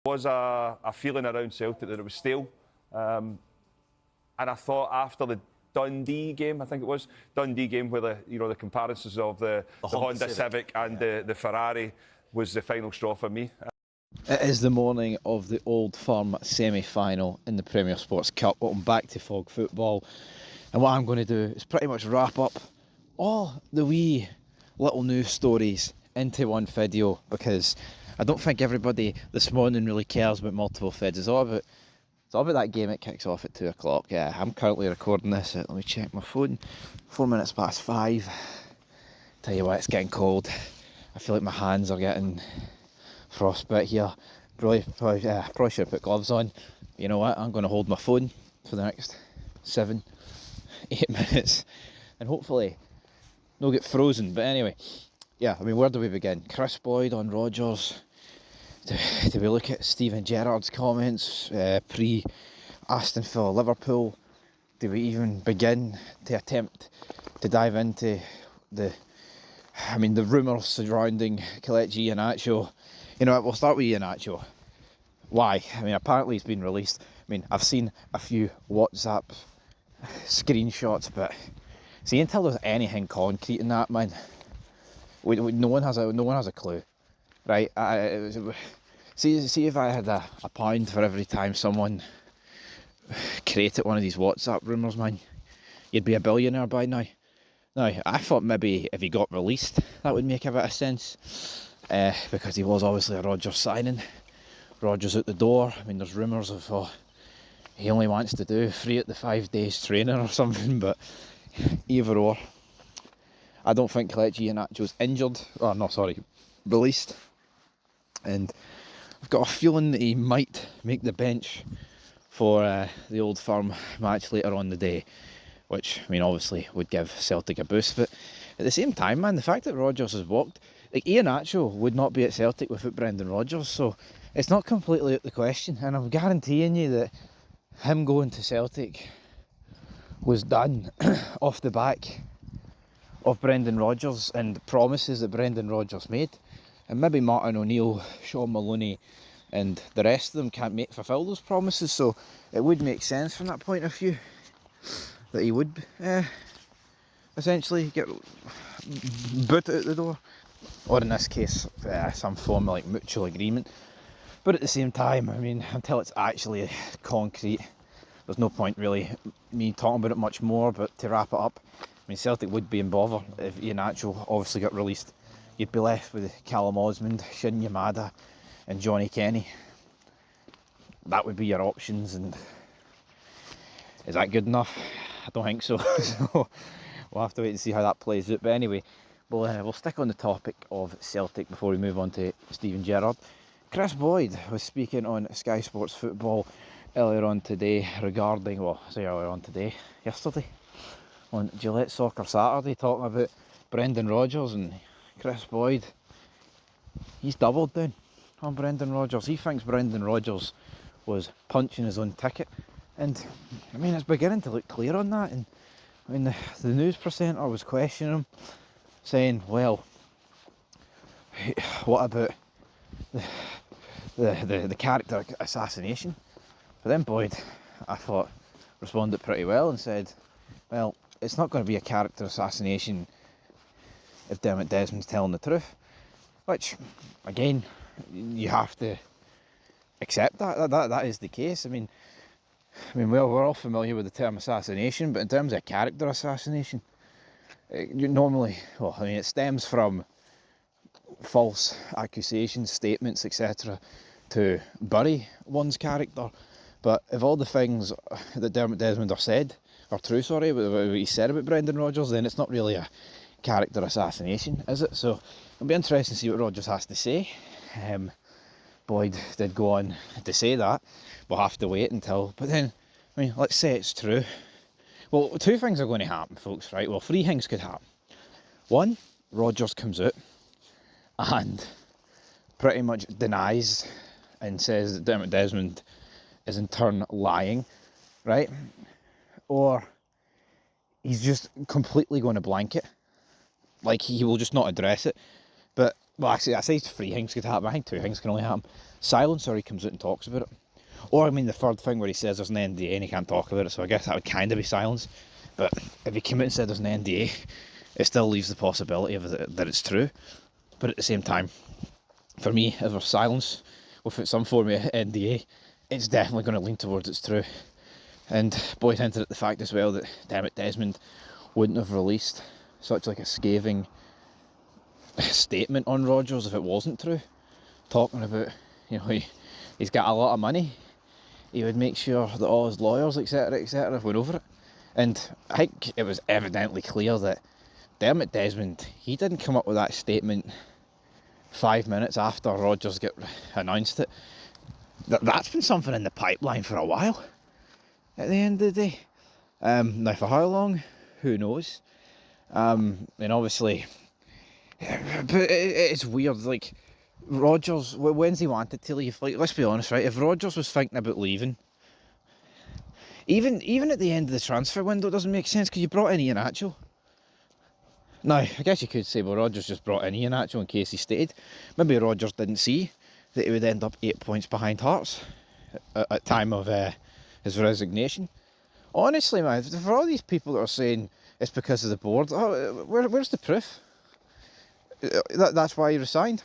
Was a feeling around Celtic that it was stale, and I thought after the Dundee game, I think it was Dundee game, where the comparisons of the Honda Civic and the Ferrari was the final straw for me. It is the morning of the Old Firm semi-final in the Premier Sports Cup. Welcome back to Fog Football, and what I'm going to do is pretty much wrap up all the wee little news stories into one video, because I don't think everybody this morning really cares about multiple feds. It's all about that game. It kicks off at 2 o'clock. Yeah, I'm currently recording this at, let me check my phone, 4 minutes past 5. Tell you what, it's getting cold. I feel like my hands are getting frostbite here. Probably should have put gloves on. But you know what, I'm going to hold my phone for the next 7-8 minutes and hopefully not get frozen. But anyway, yeah, I mean, where do we begin? Kris Boyd on Rodgers. Do we look at Steven Gerrard's comments pre-Aston Villa Liverpool? Do we even begin to attempt to dive into the rumours surrounding Kelechi Iheanacho? You know what, we'll start with Iheanacho. Why? I mean, apparently he's been released. I mean, I've seen a few WhatsApp screenshots, but see, until there's anything concrete in that, man, no one has a clue, right? See if I had a pound for every time someone created one of these WhatsApp rumours, man, you'd be a billionaire by now. Now, I thought maybe if he got released, that would make a bit of sense, because he was obviously a Rodgers signing. Rodgers out the door. I mean, there's rumours of he only wants to do 3 at the 5 days training or something, but either or. I don't think Kelechi Iheanacho's injured, released, and I've got a feeling that he might make the bench for the Old Firm match later on the day, which, I mean, obviously would give Celtic a boost. But at the same time, man, the fact that Rodgers has walked, like, Iheanacho would not be at Celtic without Brendan Rodgers, so it's not completely out the question. And I'm guaranteeing you that him going to Celtic was done off the back of Brendan Rodgers and promises that Brendan Rodgers made. And maybe Martin O'Neill, Sean Maloney and the rest of them can't fulfil those promises, so it would make sense from that point of view that he would essentially get booted out the door, or in this case some form of like mutual agreement. But at the same time, I mean, until it's actually concrete, there's no point really me talking about it much more. But to wrap it up, I mean, Celtic would be in bother if Iheanacho obviously got released. You'd be left with Callum Osmond, Shin Yamada and Johnny Kenny. That would be your options, and is that good enough? I don't think so. So we'll have to wait and see how that plays out. But anyway, we'll stick on the topic of Celtic before we move on to Steven Gerrard. Kris Boyd was speaking on Sky Sports Football earlier on today regarding, yesterday, on Gillette Soccer Saturday, talking about Brendan Rodgers. And Kris Boyd, he's doubled down on Brendan Rodgers. He thinks Brendan Rodgers was punching his own ticket, and I mean, it's beginning to look clear on that. And I mean, the news presenter was questioning him, saying, well, what about the character assassination? But then Boyd, I thought, responded pretty well and said, well, it's not going to be a character assassination if Dermot Desmond's telling the truth. Which, again, you have to accept that is the case. I mean, well, we're all familiar with the term assassination, but in terms of character assassination, it stems from false accusations, statements, etc., to bury one's character. But if all the things that Dermot Desmond said are true, what he said about Brendan Rodgers, then it's not really a character assassination, is it? So it'll be interesting to see what Rodgers has to say. Boyd did go on to say that. We'll have to wait until, but then, I mean, let's say it's true. Well, 2 things are going to happen, folks, right? Well, 3 things could happen. 1, Rodgers comes out and pretty much denies and says that Dermot Desmond is in turn lying, right? Or he's just completely going to blank it. Like, he will just not address it. But, well, actually, I say 3 things could happen. I think 2 things can only happen. silence or he comes out and talks about it. Or, I mean, the third thing where he says there's an NDA and he can't talk about it, so I guess that would kind of be silence. But if he came out and said there's an NDA, it still leaves the possibility of that it's true. But at the same time, for me, if there's silence with some form of NDA, it's definitely going to lean towards it's true. And Boyd hinted at the fact as well that, damn it, Desmond wouldn't have released such like a scathing statement on Rodgers if it wasn't true. Talking about, he's got a lot of money. He would make sure that all his lawyers, etc., went over it. And I think it was evidently clear that Dermot Desmond, he didn't come up with that statement 5 minutes after Rodgers got announced it. That's been something in the pipeline for a while, at the end of the day. Now, for how long? Who knows? And obviously, but it's weird, like, Rodgers, when's he wanted to leave? Like, let's be honest, right? If Rodgers was thinking about leaving, even at the end of the transfer window, it doesn't make sense because you brought in Iheanacho. Now, I guess you could say, well, Rodgers just brought in Iheanacho in case he stayed. Maybe Rodgers didn't see that he would end up 8 points behind Hearts at time of his resignation. Honestly, man, for all these people that are saying it's because of the board, where's the proof? That's why he resigned.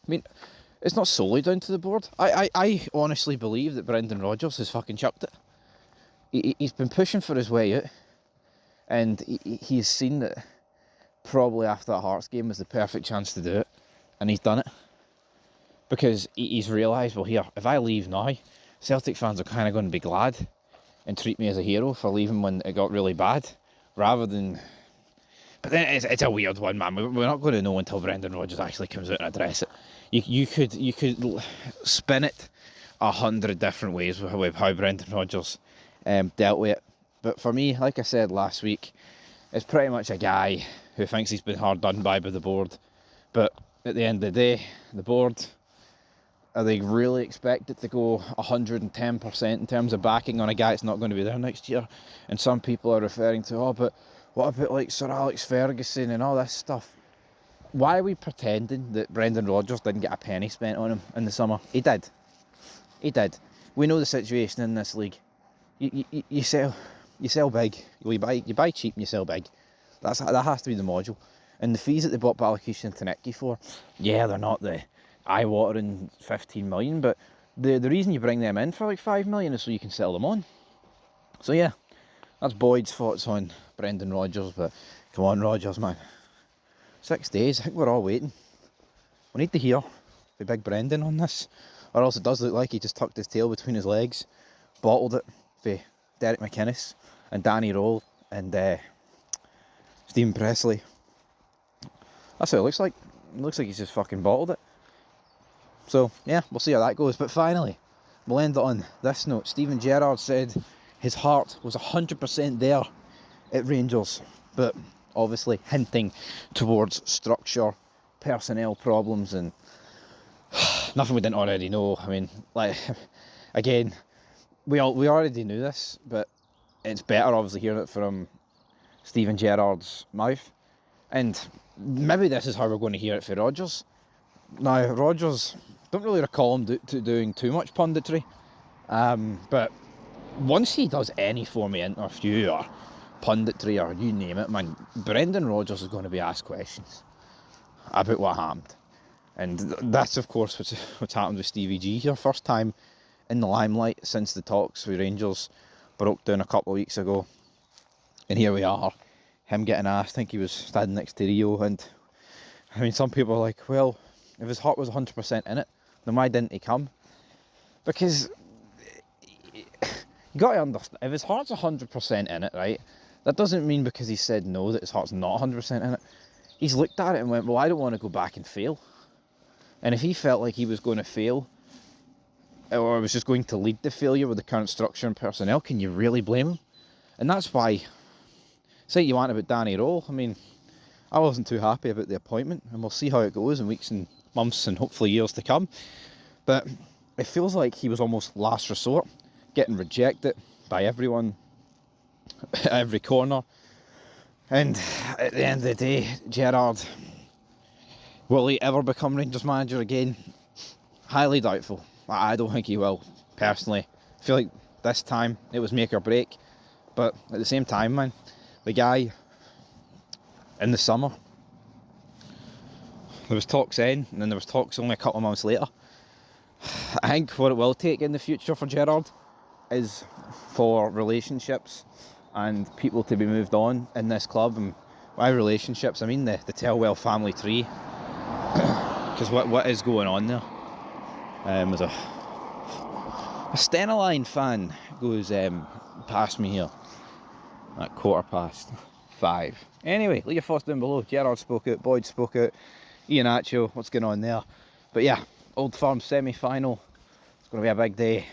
I mean, it's not solely down to the board. I honestly believe that Brendan Rodgers has fucking chucked it. He's been pushing for his way out, and he's seen that probably after that Hearts game was the perfect chance to do it, and he's done it. Because he's realised, well, here, if I leave now, Celtic fans are kind of going to be glad and treat me as a hero for leaving when it got really bad, rather than... But then it's a weird one, man. We're not going to know until Brendan Rodgers actually comes out and address it. You could spin it 100 different ways with how Brendan Rodgers dealt with it. But for me, like I said last week, it's pretty much a guy who thinks he's been hard done by the board. But at the end of the day, the board, are they really expected to go 110% in terms of backing on a guy that's not going to be there next year? And some people are referring to, but what about like Sir Alex Ferguson and all this stuff? Why are we pretending that Brendan Rodgers didn't get a penny spent on him in the summer? He did. We know the situation in this league. You sell big. You buy cheap and you sell big. That has to be the module. And the fees that they bought Balakush and Tanecki for, yeah, they're not the eye-watering 15 million, but the reason you bring them in for like 5 million is so you can sell them on. So yeah, that's Boyd's thoughts on Brendan Rodgers. But come on, Rodgers, man. 6 days, I think we're all waiting. We need to hear the big Brendan on this, or else it does look like he just tucked his tail between his legs, bottled it for Derek McInnes and Danny Roll and Stephen Presley. That's what it looks like. It looks like he's just fucking bottled it. So yeah, we'll see how that goes. But finally, we'll end it on this note. Steven Gerrard said his heart was 100% there at Rangers, but obviously hinting towards structure, personnel problems, and nothing we didn't already know. I mean, like, again, we already knew this, but it's better obviously hearing it from Steven Gerrard's mouth. And maybe this is how we're going to hear it for Rodgers. Now, Rodgers, don't really recall him doing too much punditry, but once he does any form of interview or punditry or you name it, man, Brendan Rodgers is going to be asked questions about what happened. And that's, of course, what's happened with Stevie G here. First time in the limelight since the talks with Rangers broke down a couple of weeks ago. And here we are, him getting asked. I think he was standing next to Rio. And, I mean, some people are like, well, if his heart was 100% in it, then why didn't he come? Because you got to understand, if his heart's 100% in it, right, that doesn't mean because he said no that his heart's not 100% in it. He's looked at it and went, well, I don't want to go back and fail. And if he felt like he was going to fail, or was just going to lead to failure with the current structure and personnel, can you really blame him? And that's why, say you want about Danny Roll, I mean, I wasn't too happy about the appointment, and we'll see how it goes in weeks and months and hopefully years to come. But it feels like he was almost last resort, getting rejected by everyone, at every corner. And at the end of the day, Gerrard, will he ever become Rangers manager again? highly doubtful. I don't think he will, personally. I feel like this time it was make or break. But at the same time, man, the guy, in the summer, there was talks then, and then there was talks only a couple of months later. I think what it will take in the future for Gerrard is for relationships and people to be moved on in this club. And by relationships, I mean the Tellwell family tree. Because what is going on there? There's a Steneline fan goes past me here at 5:15. Anyway, leave your thoughts down below. Gerrard spoke out, Boyd spoke out, Iheanacho, what's going on there? But yeah, Old Firm semi-final. It's going to be a big day.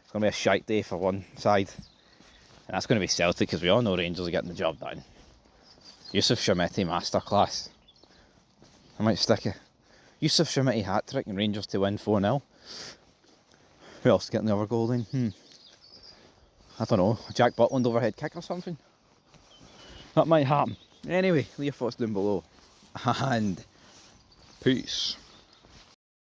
It's going to be a shite day for one side. And that's going to be Celtic, because we all know Rangers are getting the job done. Yusuf Shamiti masterclass. I might stick it. Yusuf Shamiti hat-trick and Rangers to win 4-0. Who else is getting the other goal then? I don't know. Jack Butland overhead kick or something? That might happen. Anyway, leave your thoughts down below. And peace.